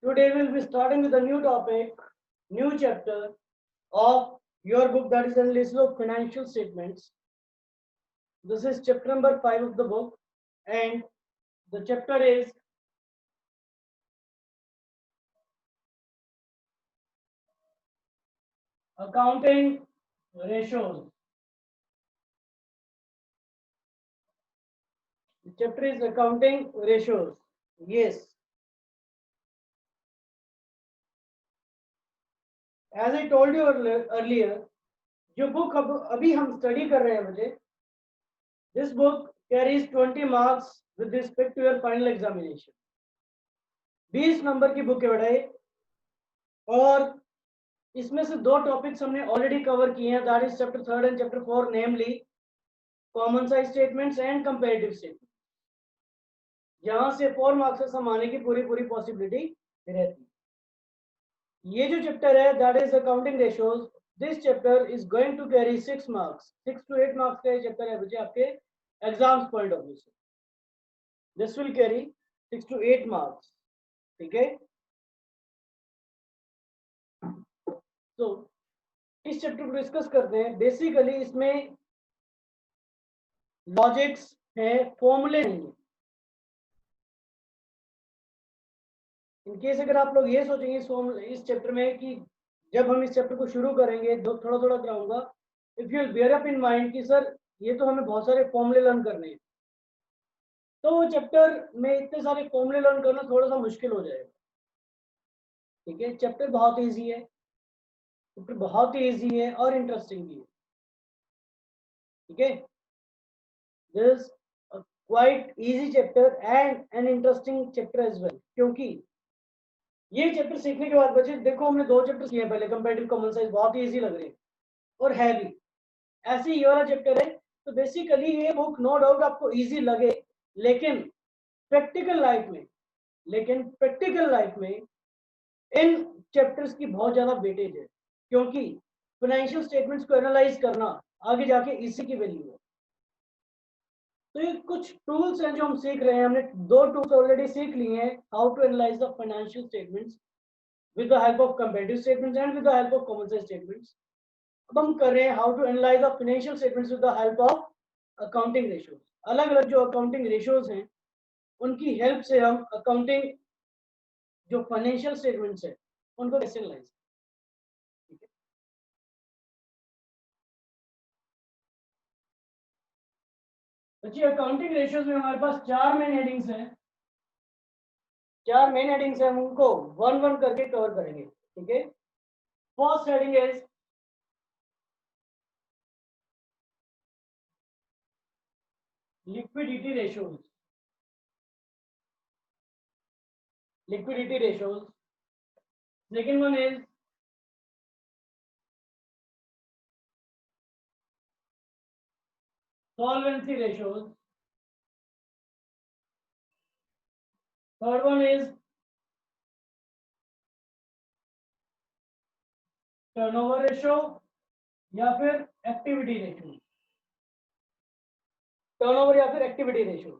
Today we'll be starting with a new topic, new chapter of your book, that is Analysis of Financial Statements. This is chapter number 5 of the book, and the chapter is Accounting Ratios. The chapter is Accounting Ratios. Yes. As I told you earlier, जो book अभी हम study कर रहे हैं बच्चे, this book carries 20 marks with respect to your final examination. 20 number की book है बेटा ये, और इसमें से दो टॉपिक्स हमने ऑलरेडी कवर किए हैं, that is chapter 3 and chapter 4, namely common size statements and comparative statement, जहां से 4 मार्क्स हम आने की पूरी पॉसिबिलिटी रहती है. ये जो चैप्टर है that is accounting ratios, this chapter is going to carry 6 marks, 6 to 8 marks का चैप्टर है बच्चे आपके एग्जाम्स पॉइंट ऑफ व्यू से. This will carry 6 to 8 marks. ठीक है, तो इस चैप्टर को डिस्कस करते हैं. बेसिकली इसमें लॉजिक्स है, फॉर्मूले नहीं है. इनकेस अगर आप लोग ये सोचेंगे इस चैप्टर में कि जब हम इस चैप्टर को शुरू करेंगे थोड़ा थोड़ा कराऊंगा, if you beer up in mind कि सर ये तो हमें बहुत सारे फॉर्मूले लर्न करने हैं, तो वो चैप्टर में इतने सारे फॉर्मूले लर्न करना थोड़ा सा मुश्किल हो जाएगा. ठीक है, चैप्टर बहुत ईजी है, चैप्टर बहुत ही ईजी है और इंटरेस्टिंग भी है. ठीक है, this quite easy chapter and an interesting chapter as well, क्योंकि ये चैप्टर सीखने के बाद बच्चे देखो हमने 2 चैप्टर किए पहले, कंपैरेटिव कॉमन साइज बहुत ही इजी लग रहे हैं और है भी, ऐसे ये वाला चैप्टर है. तो बेसिकली ये बुक नो डाउट आपको इजी लगे, लेकिन प्रैक्टिकल लाइफ में इन चैप्टर्स की बहुत ज्यादा वेटेज है, क्योंकि फाइनेंशियल स्टेटमेंट्स को एनालाइज करना आगे जाके इसी की वैल्यू है. तो ये कुछ टूल्स हैं जो हम सीख रहे हैं. हमने 2 टूल्स ऑलरेडी सीख लिए हैं, how to analyse the financial statements with the help of comparative statements and with the help of common size statements. अब हम कर रहे हैं how to analyse the financial statements with the help of accounting ratios. अलग अलग जो accounting ratios हैं उनकी हेल्प से हम अकाउंटिंग जो फाइनेंशियल स्टेटमेंट्स है उनको कैसे एनालाइज. ठीक है, बच्चे अकाउंटिंग रेशियोज में हमारे पास 4 मेन हेडिंग्स हैं. 4 मेन हेडिंग्स हैं, हम उनको 1-1 करके कवर करेंगे. ठीक है, first heading is liquidity ratios. Second one is solvency ratios. Third one is turnover ratio या फिर एक्टिविटी रेशियो. टर्नओवर या फिर एक्टिविटी रेशियो,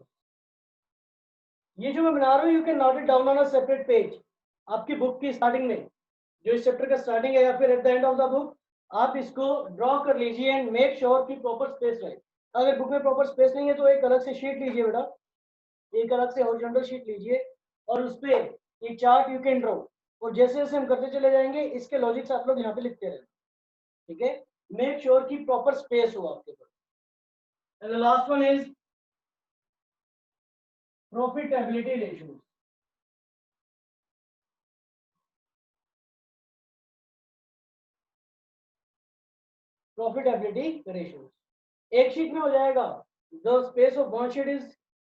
ये जो मैं बना रहा हूँ you can note it down on a separate page. आपकी बुक की स्टार्टिंग में जो इस चैप्टर का स्टार्टिंग है या फिर at the end of the book आप इसको ड्रॉ कर लीजिए एंड मेक श्योर कि प्रॉपर स्पेस रहे. अगर बुक में प्रॉपर स्पेस नहीं है तो एक अलग से शीट लीजिए बेटा, एक अलग से हॉरिजॉन्टल शीट लीजिए और उस पे ये चार्ट यू कैन ड्रॉ, और जैसे जैसे हम करते चले जाएंगे इसके लॉजिक्स आप लोग यहाँ पे लिखते रहे. ठीक है, मेक श्योर कि प्रॉपर स्पेस हो आपके पास. And the last one is profitability ratios. एक शीट में हो जाएगा. The space of one sheet is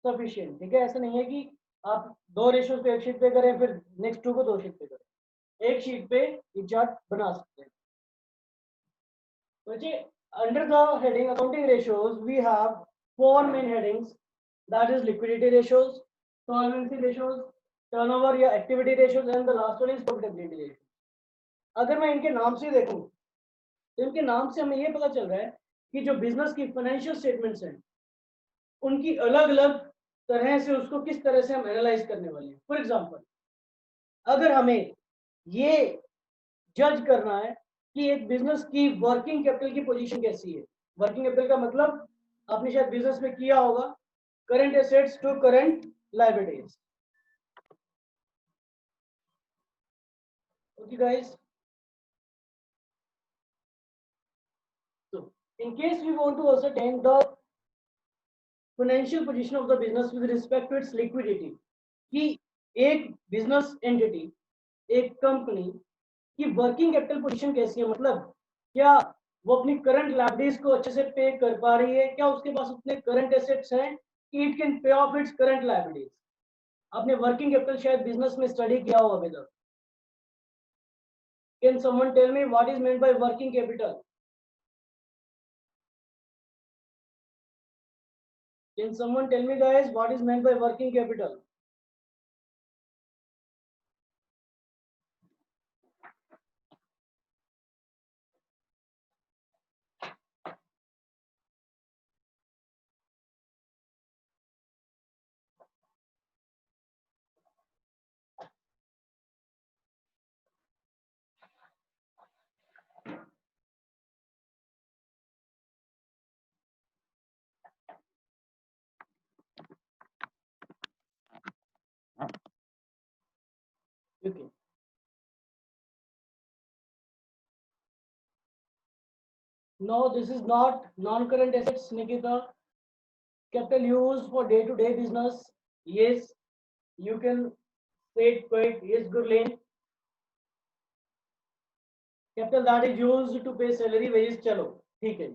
sufficient. ठीक है, ऐसा नहीं है कि आप 2 रेशियोज पे एक शीट पे करें फिर नेक्स्ट 2 को 2 शीट पे करें. एक शीट पे ये चार्ट बना सकते हैं. बच्चे under the heading accounting ratios we have 4 main headings, that is liquidity ratios, solvency ratios, turnover या activity ratios and the last one is profitability ratio. अगर मैं इनके नाम से देखूं तो इनके नाम से हमें ये पता चल रहा है कि जो बिजनेस की फाइनेंशियल स्टेटमेंट्स हैं उनकी अलग अलग तरह से उसको किस तरह से हम एनालाइज करने वाले हैं. फॉर एग्जांपल अगर हमें ये जज करना है कि एक बिजनेस की वर्किंग कैपिटल की पोजीशन कैसी है, वर्किंग कैपिटल का मतलब आपने शायद बिजनेस में किया होगा, current assets to current liabilities. Okay guys, so in case we want to ascertain the financial position of the business with respect to its liquidity, कि एक बिजनेस एंटिटी, एक कंपनी की वर्किंग कैपिटल पोजीशन कैसी है, मतलब क्या वो अपनी करंट लायबिलिटीज को अच्छे से पे कर पा रही है, क्या उसके पास उतने करंट एसेट्स हैं कि it can pay off its current liabilities. आपने वर्किंग कैपिटल शायद बिजनेस में स्टडी किया हो अभी तक। Can someone tell me what is meant by working capital? Can someone tell me guys what is meant by working capital? Okay. No, this is not non-current assets, Nikita. Capital used for day-to-day business. Yes, you can say it quite. Yes, Gurleen. Capital that is used to pay salary, wages. चलो, ठीक है.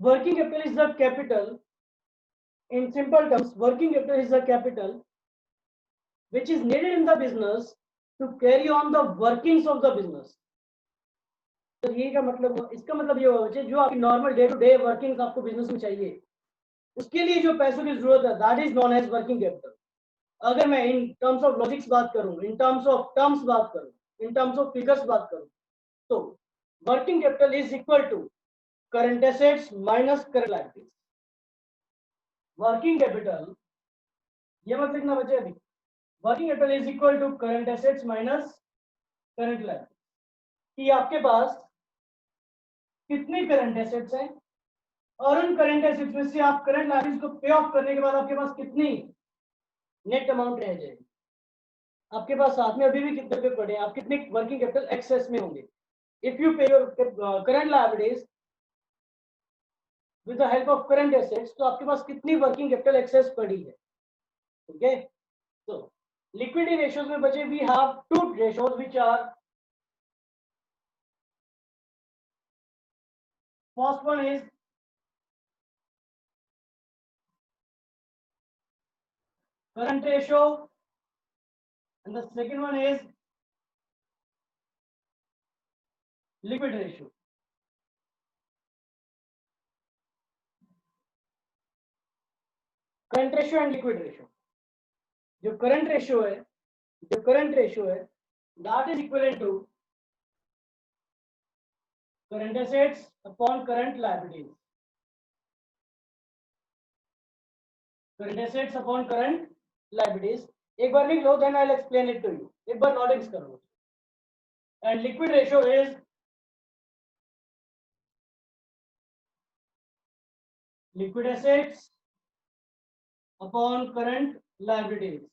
Working capital is the capital. In simple terms, working capital is the capital which is needed in the business to carry on the workings of the business. तो ये का मतलब, इसका मतलब ये होगा जो आपकी normal day to day workings आपको बिजनेस में चाहिए, उसके लिए जो पैसों की जरूरत है, that is known as working capital. अगर मैं इन टर्म्स ऑफ लॉजिक्स बात करूं, इन टर्म्स ऑफ टर्म्स बात करूं, इन टर्म्स ऑफ फिगर्स बात करूं, तो working capital is equal to current assets minus current liabilities. Working capital, ये मत लिखना बच्चे अभी, working capital is equal to current assets minus current liabilities. कि आपके पास कितनी करंट एसेट्स हैं और उन करंट एसेट्स में से आप करंट लायबिलिटीज को पे ऑफ करने के बाद आपके पास कितनी नेट अमाउंट रह जाएगी। आपके पास साथ में अभी भी कितने रुपए पड़े हैं, आप कितने वर्किंग कैपिटल एक्सेस में होंगे। इफ यू पे your current liabilities with the help of current assets, तो आपके पास कितनी वर्किंग कैपिटल एक्सेस पड़ी है। ओके, so liquidity ratios में बचे we have two ratios which are, first one is current ratio and the second one is liquid ratio। Current ratio and liquid ratio, जो current ratio है, जो current ratio है that is equal to current assets upon current liabilities, current assets upon current liabilities. एक बार लिख लो, then I will explain it to you, एक बार नोटिस करो। And liquid ratio is liquid assets upon current liabilities,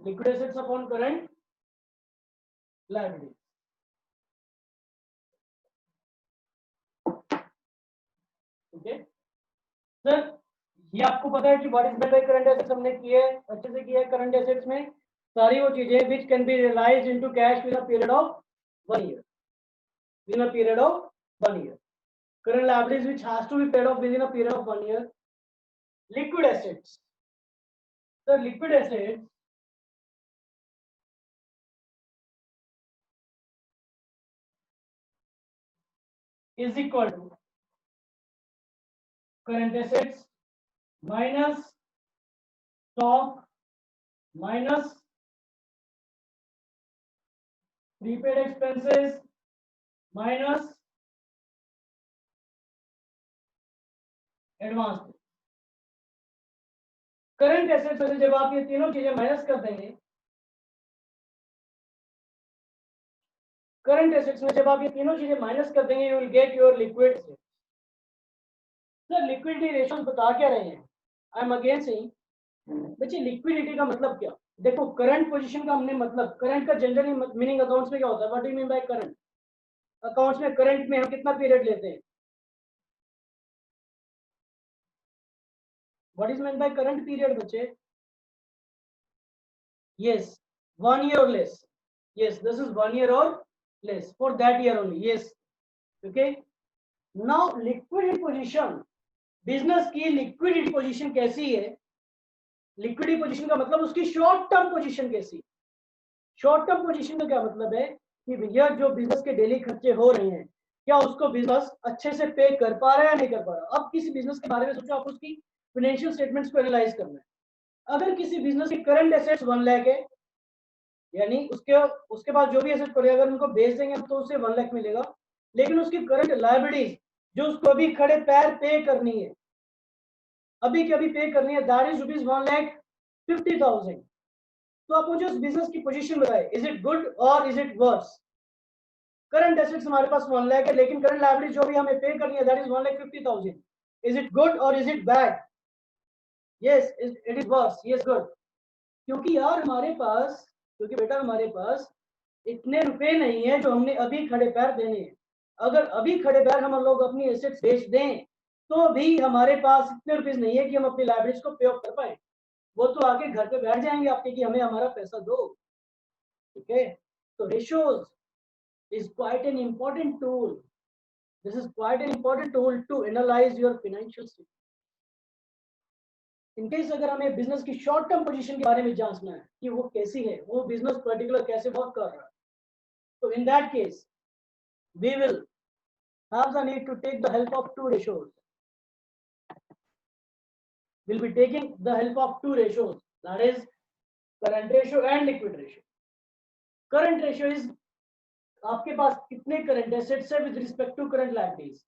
liquid assets upon current liability। Okay sir, ये आपको पता है कि what is meant by current assets हमने किए, अच्छे से किया है। करंट एसेट्स में सारी वो चीजें which can be realised into cash with a period of 1 year, with a period of 1 year. Current liabilities which has to be paid off within a period of 1 year. Liquid assets, sir liquid assets is equal to current assets minus stock minus prepaid expenses minus advance. Current assets में से जब आप ये तीनों चीजें minus कर देंगे current assets में जब आप ये तीनों चीजें माइनस कर देंगे, you will get your liquid assets. Sir liquidity ratios बता क्या रहे हैं? आई एम अगेन सेइंग, बच्चे लिक्विडिटी का मतलब क्या? देखो करंट पोजीशन का हमने मतलब, करंट का जनरली मीनिंग अकाउंट्स में क्या होता है? What do you mean by current? Accounts में करंट में हम कितना पीरियड लेते हैं? What is mean by current period बच्चे? Yes, 1 year or less. Yes, this is 1 year or less for that year only. Yes, okay. Now liquidity position, business की liquidity position कैसी है? लिक्विडिटी पोजीशन का मतलब उसकी short term position कैसी? Short term position का क्या मतलब है कि भैया जो बिजनेस के डेली खर्चे हो रहे हैं, क्या उसको बिजनेस अच्छे से पे कर पा रहा है या नहीं कर पा रहा? अब किसी बिजनेस के बारे में सोचो, आप उसकी फाइनेंशियल स्टेटमेंट्स को एनालाइज करना है। अगर किसी बिजनेस की करंट एसेट्स 1 लाख है, यानी उसके बाद जो भी एसेट पड़े अगर उनको बेच देंगे तो उसे 1 लाख मिलेगा, लेकिन उसकी करंट लायबिलिटीज जो उसको अभी खड़े पैर पे करनी है, अभी के अभी पे करनी है, दैट इज ₹1,50,000। तो आप मुझे उस बिजनेस की पोजीशन बताएं, इज इट गुड और is it worse? Current assets हमारे पास 1 लाख है, लेकिन करंट लायबिलिटी जो भी हमें पे करनी है that is 1,50,000। Is it good और is it bad? Yes, it is worse. Yes, good. क्योंकि यार हमारे पास, क्योंकि बेटा हमारे पास इतने रुपए नहीं है जो हमने अभी खड़े पैर देने हैं। अगर अभी खड़े पैर हम लोग अपनी एसेट्स बेच दें तो भी हमारे पास इतने रुपए नहीं है कि हम अपनी लाइबिलिटीज को पे ऑफ कर पाए। वो तो आके घर पे बैठ जाएंगे आपके कि हमें हमारा पैसा दो। ठीक है, तो ratios is quite an important tool. This is quite an important tool to analyse your financial statement. In case अगर हमें बिजनेस की शॉर्ट टर्म पोजीशन के बारे में जांचना है कि वो कैसी है, वो बिजनेस पर्टिकुलर कैसे वर्क कर रहा है, तो in that case we will have the need to take the help of two ratios. We'll be taking the help of two ratios, that is current ratio and liquid ratio. Current ratio is आपके पास कितने current assets है with respect to current liabilities.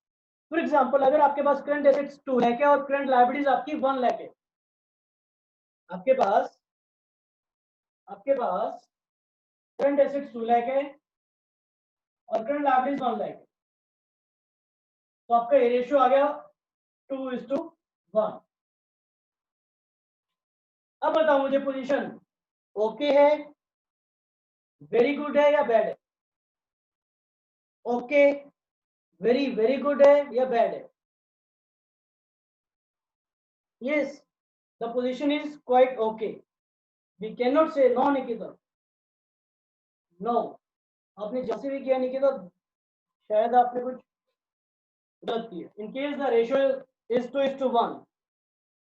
For example अगर आपके पास current assets 2 lakh है और current liabilities आपकी 1 लाख है, आपके पास करंट एसेट्स 2 लाख है और करंट लायबिलिटीज 1 लाख है, तो आपका ये रेशियो आ गया 2:1। अब बताओ मुझे पोजीशन ओके है, वेरी गुड है या बैड है? ओके, वेरी वेरी गुड है या बैड है? Yes, the position is quite okay. We can not say no Nikita, no. आपने जैसे भी किया निकिता, शायद आपने कुछ गलत किया। In case the ratio is 2:1,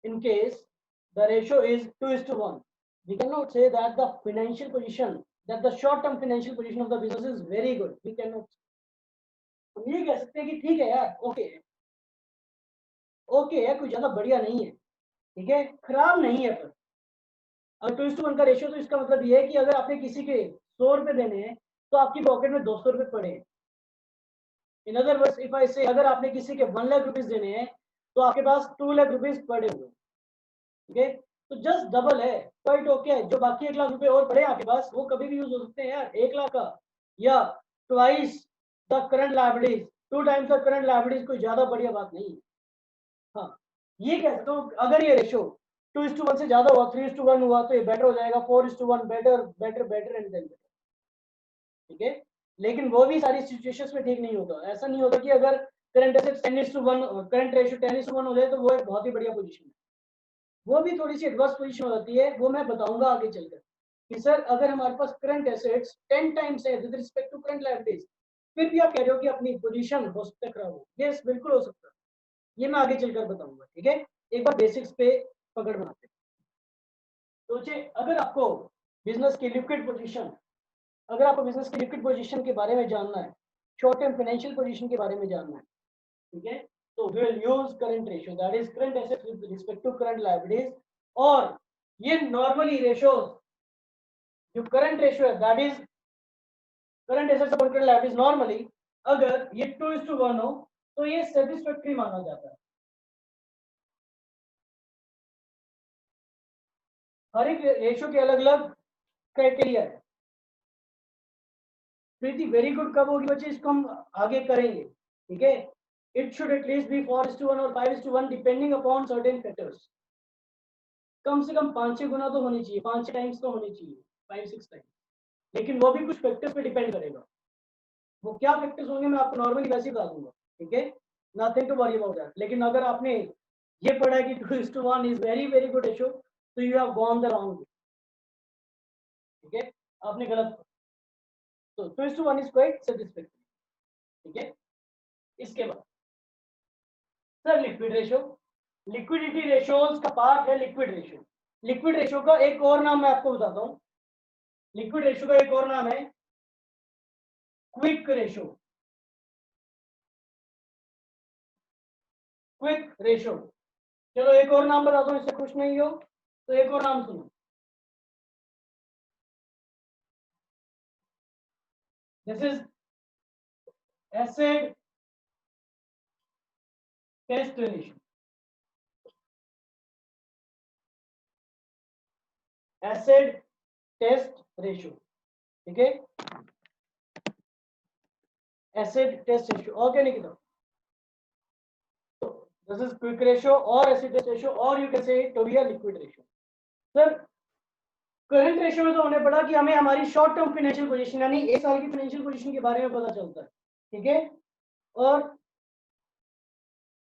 in case the ratio is 2:1, we cannot say that the financial position, that the short term financial position of the business is very good. We cannot, हम ये कह सकते हैं कि ठीक है यार, okay है, ओके है, कोई ज्यादा बढ़िया नहीं है, ठीक है, खराब नहीं है। पर अगर 2:1 का रेशियो, तो इसका मतलब ये है कि अगर आपने किसी के 100 रुपए देने हैं तो आपकी पॉकेट में 200 रुपए पड़े हैं। In other words if I से, अगर आपने किसी के 1 लाख रुपीज देने हैं तो आपके पास 2 लाख रुपीज पड़े हुए। ठीक है, तो जस्ट डबल है, क्वाइट ओके है। जो बाकी 1 लाख रुपए और पड़े आपके पास वो कभी भी यूज हो सकते हैं यार, 1 लाख का या twice the current liabilities, 2 times the current liabilities कोई ज्यादा बढ़िया बात नहीं है। हाँ, ये कह सकते हो अगर ये रेशियो 2:1 से ज्यादा हुआ, 3:1 हुआ तो ये बेटर हो जाएगा, 4:1 better better better and then better. ठीक है, लेकिन वो भी सारी सिचुएशंस में ठीक नहीं होगा। ऐसा नहीं होगा कि अगर करंट एसेट्स 10:1, करंट रेशियो 10:1 हो जाए तो वो एक बहुत ही बढ़िया पोजीशन है। वो भी थोड़ी सी एडवर्स पोजीशन हो जाती है, वो मैं बताऊंगा आगे चलकर कि सर अगर हमारे पास करंट एसेट्स 10 टाइम्स है with respect to current liabilities, फिर भी आप कह रहे हो कि अपनी पोजीशन हो सकता है खराब हो। यस, बिल्कुल हो सकता है, ये मैं आगे चलकर बताऊंगा। ठीक है, एक बार बेसिक्स पे पकड़ बनाते हैं। सोचिए अगर आपको बिजनेस की लिक्विड पोजीशन, अगर आपको बिजनेस की लिक्विड पोजीशन के बारे में जानना है, शॉर्ट टर्म फाइनेंशियल पोजीशन के बारे में जानना है, ठीक है, तो we will use current ratio, that is current assets with respect to current liabilities. और ये नॉर्मली रेशियोज, जो करंट रेशियो है that is current assets upon current liabilities, normally अगर ये 2:1 हो तो ये सेटिस्फैक्टरी माना जाता है। हर एक रेशियो के अलग अलग क्राइटेरिया है। प्रीति वेरी गुड कब होगी बच्चे, इसको हम आगे करेंगे, ठीक है। इट शुड एटलीस्ट बी 4:1 और 5:1 डिपेंडिंग अपॉन सर्टेन फैक्टर्स। कम से कम 5-6 गुना तो होनी चाहिए, 5 टाइम्स तो होनी चाहिए, 5-6 टाइम्स, लेकिन वो भी कुछ फैक्टर्स पे डिपेंड करेगा। वो क्या फैक्टर्स होंगे मैं आपको नॉर्मली वैसे ही बता दूंगा, ठीक है, nothing to worry about that. लेकिन अगर आपने ये पढ़ा है कि 2:1 is very very good ratio, तो you have gone the wrong way, ठीक है, आपने गलत। तो 2:1 इज क्वाइट सेटिस्फैक्टरी, ठीक है। इसके बाद sir liquid ratio, liquidity ratios का पार्ट है लिक्विड रेशियो। लिक्विड रेशियो का एक और नाम मैं आपको बताता हूं, लिक्विड रेशियो का एक और नाम है क्विक रेशियो। क्विक रेशियो, चलो एक और नाम बता दो, इससे खुश नहीं हो तो एक और नाम सुनो, this is acid test ratio. Acid test ratio, ठीक है, एसिड टेस्ट रेशियो। और क्या नहीं किया, दिस इज क्विक रेशियो और एसिड टेस्ट रेशियो, और you can say it to be a liquid ratio. Sir current ratio में तो हमने पढ़ा कि हमें हमारी शॉर्ट टर्म फाइनेंशियल पोजीशन यानी एक साल की फाइनेंशियल पोजीशन के बारे में पता चलता है, ठीक है। और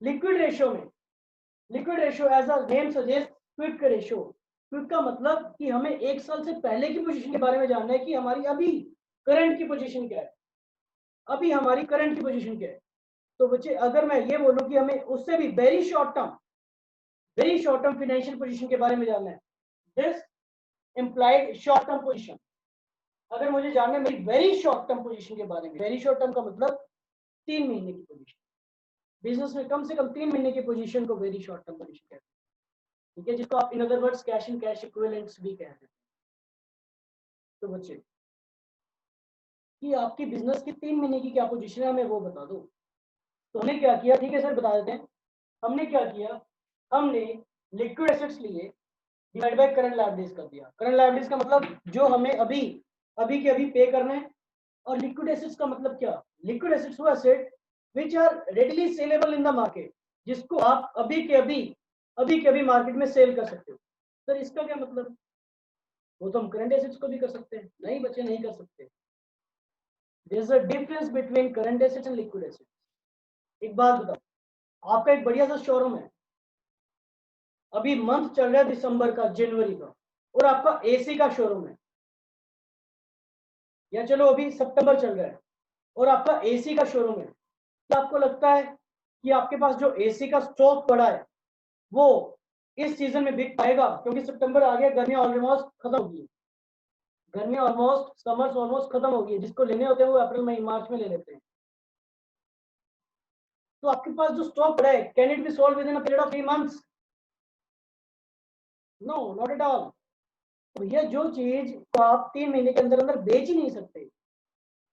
लिक्विड रेशियो में, liquid ratio as a name suggest quick ratio. Quick का मतलब कि हमें एक साल से पहले की पोजीशन के बारे में जानना है कि हमारी अभी करंट की पोजीशन क्या है, अभी हमारी करंट की पोजीशन क्या है। तो बच्चे अगर मैं ये बोलूं कि हमें उससे भी very short term financial position के बारे में जानना है, this implied short term position. अगर मुझे जानना है मेरी वेरी शॉर्ट टर्म पोजीशन के बारे में, वेरी शॉर्ट टर्म का मतलब 3 महीने की पोजीशन, बिजनेस में कम से कम 3 महीने की पोजीशन को वेरी शॉर्ट टर्म पोजीशन कहते हैं, ठीक है, जिसको आप in other words cash in cash equivalents भी कहते हैं। तो बच्चे कि आपकी बिजनेस की 3 महीने की क्या पोजीशन है हमें वो बता दो। तो हमने क्या किया, ठीक है सर बता देते हैं, हमने क्या किया, हमने लिक्विड एसेट्स लिए डिवाइड बाय करंट लायबिलिटीज कर दिया। करंट लायबिलिटीज का मतलब जो हमें अभी अभी के अभी पे करना है, और लिक्विड एसेट्स का मतलब क्या, लिक्विड एसेट्स वो asset which are readily saleable in the market, जिसको आप अभी के अभी मार्केट में सेल कर सकते हो। सर इसका क्या मतलब, वो तो हम करंट एसेट्स को भी कर सकते हैं, नहीं बच्चे नहीं कर सकते। There is a difference between current assets and liquid assets. एक बात बताओ, आपका एक बढ़िया सा शोरूम है, अभी मंथ चल रहा है दिसंबर का, जनवरी का, और आपका एसी का शोरूम है, या चलो अभी सितंबर चल रहा है और आपका एसी का शोरूम है, क्या आपको लगता है कि आपके पास जो एसी का स्टॉक पड़ा है वो इस सीजन में बिक पाएगा? क्योंकि सितंबर आ गया, गर्मियां ऑलमोस्ट खत्म होगी, गर्मियां ऑलमोस्ट, समर्स ऑलमोस्ट खत्म होगी, जिसको लेने होते हैं वो अप्रैल मई मार्च में ले लेते हैं। तो आपके पास जो स्टॉक पड़ा है, can it be sold within a period of 3 months? No, not at all. तो ये जो चीज को आप 3 महीने के अंदर अंदर बेच ही नहीं सकते,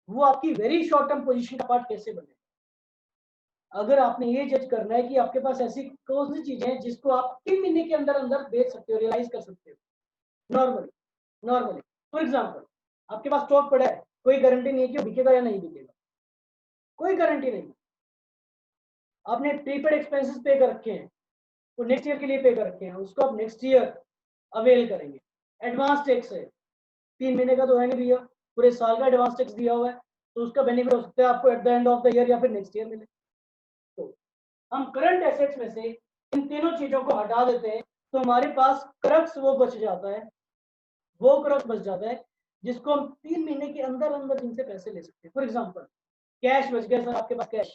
वो आपकी वेरी शॉर्ट टर्म पोजीशन का पार्ट कैसे बने? अगर आपने ये जज करना है कि आपके पास ऐसी कौन सी चीजें हैं जिसको आप 3 महीने के अंदर अंदर बेच सकते हो, रियलाइज कर सकते हो, नॉर्मली फॉर एग्जांपल आपके पास स्टॉक पड़ा है, कोई गारंटी नहीं है कि वो बिकेगा या नहीं बिकेगा, कोई गारंटी नहीं। आपने प्रीपेड एक्सपेंसेस पे कर रखे हैं, वो नेक्स्ट ईयर के लिए पे कर रखे हैं, उसको आप नेक्स्ट ईयर अवेल करेंगे। एडवांस टैक्स है, 3 महीने का तो है नहीं भैया, पूरे साल का एडवांस टैक्स दिया हुआ है, तो उसका बेनिफिट हो सकता है आपको at the end of the year या फिर नेक्स्ट ईयर मिले। तो हम करंट एसेट्स में से इन तीनों चीजों को हटा देते हैं, तो हमारे पास क्रक्स वो बच जाता है, वो क्रक्स बच जाता है जिसको हम 3 महीने के अंदर अंदर जिनसे पैसे ले सकते हैं। फॉर एग्जांपल कैश बच गया सर, आपके पास कैश,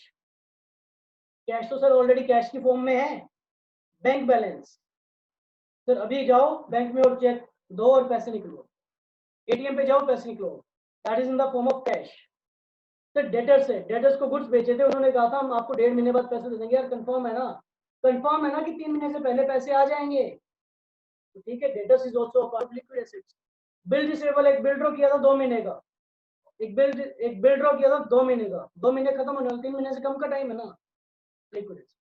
कैश तो सर ऑलरेडी कैश की फॉर्म में है। बैंक बैलेंस, सर अभी जाओ बैंक में और चेक दो और पैसे निकलो, एटीएम पे जाओ पैसे निकलो, that is in the form of cash. Sir debtors है, डेटर्स को गुड्स बेचे थे, उन्होंने कहा था हम आपको 1.5 महीने बाद पैसे दे देंगे, यार कंफर्म है ना, कंफर्म है ना कि 3 महीने से पहले पैसे आ जाएंगे? तो ठीक है, debtors is also a part of liquid assets. Bill receivable, एक बिल ड्रॉ किया था 2 महीने का, एक बिल ड्रॉ किया था 2 महीने का, 2 महीने खत्म होने वाले, 3 महीने से कम का टाइम है ना, लिक्विड एसेट्स।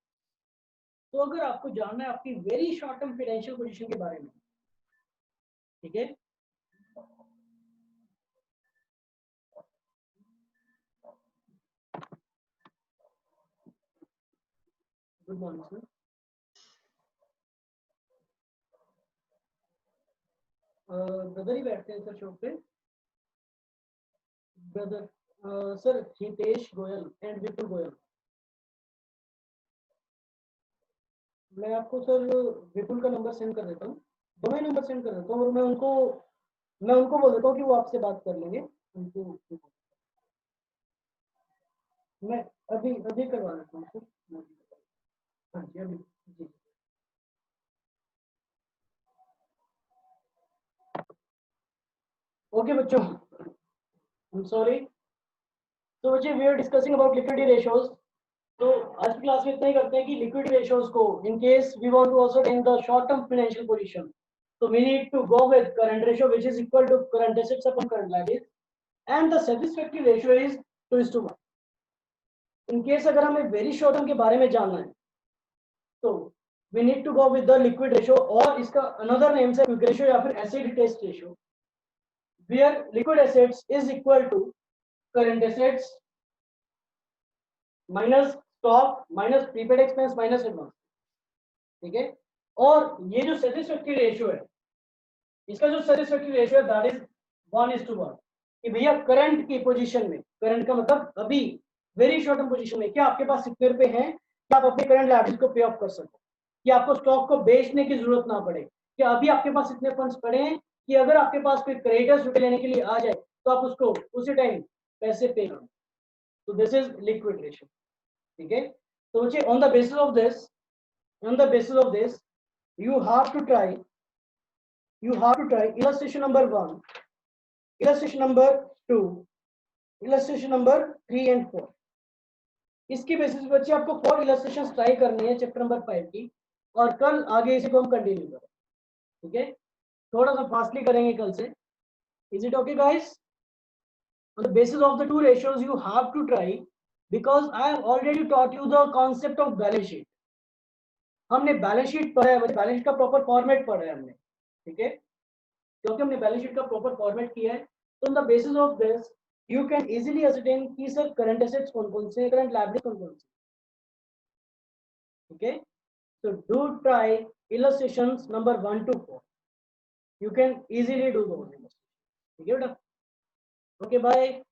तो अगर आपको जानना है आपकी very short term financial position के बारे में, ठीक है, गुड मॉर्निंग सर। ब्रदर ही बैठते हैं सर शॉप पे। Brother sir Hitesh Goyal and Vipul Goyal. मैं आपको सर विपुल का नंबर सेंड कर देता हूँ, दोनों ही नंबर सेंड कर देता हूँ, और मैं उनको बोल देता हूँ कि वो आपसे बात कर लेंगे। उनको मैं अभी अभी करवा देता हूँ सर। हाँ जी अभी जी। ओके बच्चों, आई एम सॉरी। तो बच्चे we are discussing about liquidity ratios. तो आज की क्लास में इतना ही करते हैं कि लिक्विडिटी रेशियोज को in case we want to also in the short term financial position, so we need to go with current ratio which is equal to current assets upon current liabilities, and the satisfactory ratio is 2:1. in case अगर हमें very short term के बारे में जानना है तो we need to go with the liquid ratio, और इसका another name है quick ratio या फिर acid test ratio, where liquid assets is equal to current assets minus stock minus prepaid expense minus advance। ठीक है, और ये जो satisfactory रेशियो है, इसका जो satisfactory रेशियो है दैट इज 1:1, कि भैया करंट की पोजीशन में, करंट का मतलब अभी वेरी शॉर्ट टर्म पोजीशन में, क्या आपके पास इतने रुपए हैं कि आप अपने करंट लायबिलिटीज को पे ऑफ कर सको, कि आपको स्टॉक को बेचने की जरूरत ना पड़े, कि अभी आपके पास इतने फंड्स पड़े हैं कि अगर आपके पास कोई क्रेडिटर्स रुपए लेने के लिए आ जाए तो आप उसको उसी टाइम पैसे पे करो। तो दिस इज लिक्विड रेशियो। ठीक है, तो बच्चे on the basis of this, on the basis of this you have to try illustration number 1, illustration number 2, illustration number 3 and 4। इसके बेसिस पे बच्चे आपको 4 इलस्ट्रेशंस ट्राई करनी है चैप्टर नंबर 5 की, और कल आगे इसी को हम कंटिन्यू करें। ठीक है, थोड़ा सा फास्टली करेंगे कल से। Is it okay guys? on the basis of the two ratios you have to try, because I have already taught you the concept of balance sheet। हमने बैलेंस शीट पढ़ा है, बैलेंस शीट का proper format पढ़ा है हमने। ठीक है, क्योंकि हमने बैलेंस शीट का प्रॉपर फॉर्मेट किया है, तो on the basis of this you can easily ascertain कि सर करंट एसेट्स कौन-कौन से, करंट लायबिलिटी कौन-कौन से। ठीक है, so do try illustrations number 1 to 4, you can easily do those illustrations। ठीक है बेटा, ओके बाय।